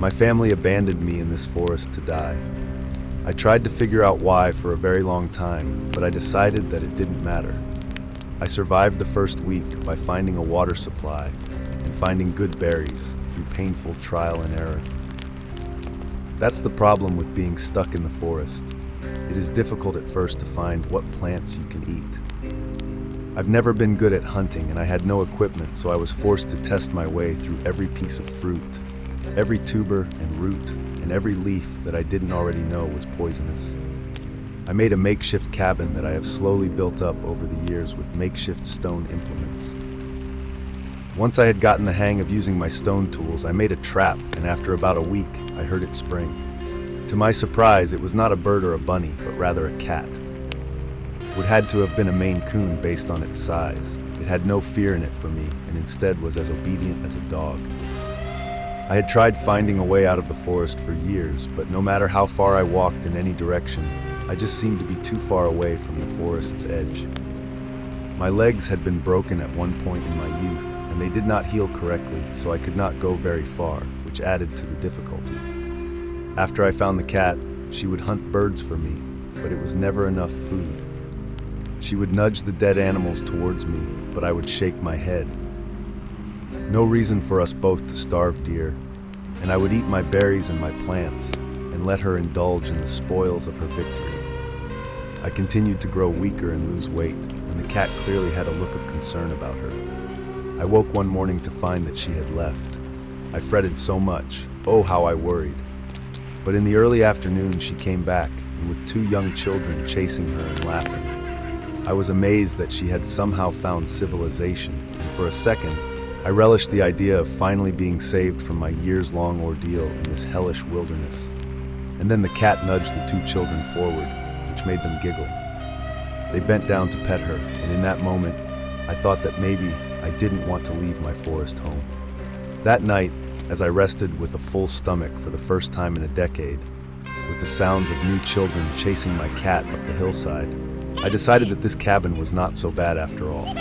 My family abandoned me in this forest to die. I tried to figure out why for a very long time, but I decided that it didn't matter. I survived the first week by finding a water supply and finding good berries through painful trial and error. That's the problem with being stuck in the forest. It is difficult at first to find what plants you can eat. I've never been good at hunting and I had no equipment, so I was forced to test my way through every piece of fruit, every tuber and root, and every leaf that I didn't already know was poisonous. I made a makeshift cabin that I have slowly built up over the years with makeshift stone implements. Once I had gotten the hang of using my stone tools, I made a trap, and after about a week, I heard it spring. To my surprise, it was not a bird or a bunny, but rather a cat. It had to have been a Maine Coon based on its size. It had no fear in it for me, and instead was as obedient as a dog. I had tried finding a way out of the forest for years, but no matter how far I walked in any direction, I just seemed to be too far away from the forest's edge. My legs had been broken at one point in my youth, and they did not heal correctly, so I could not go very far, which added to the difficulty. After I found the cat, she would hunt birds for me, but it was never enough food. She would nudge the dead animals towards me, but I would shake my head. No reason for us both to starve, dear, and I would eat my berries and my plants, and let her indulge in the spoils of her victory. I continued to grow weaker and lose weight, and the cat clearly had a look of concern about her. I woke one morning to find that she had left. I fretted so much. Oh, how I worried. But in the early afternoon, she came back, and with 2 young children chasing her and laughing. I was amazed that she had somehow found civilization, and for a second, I relished the idea of finally being saved from my years-long ordeal in this hellish wilderness. And then the cat nudged the 2 children forward, which made them giggle. They bent down to pet her, and in that moment, I thought that maybe I didn't want to leave my forest home. That night, as I rested with a full stomach for the first time in a decade, with the sounds of new children chasing my cat up the hillside, I decided that this cabin was not so bad after all.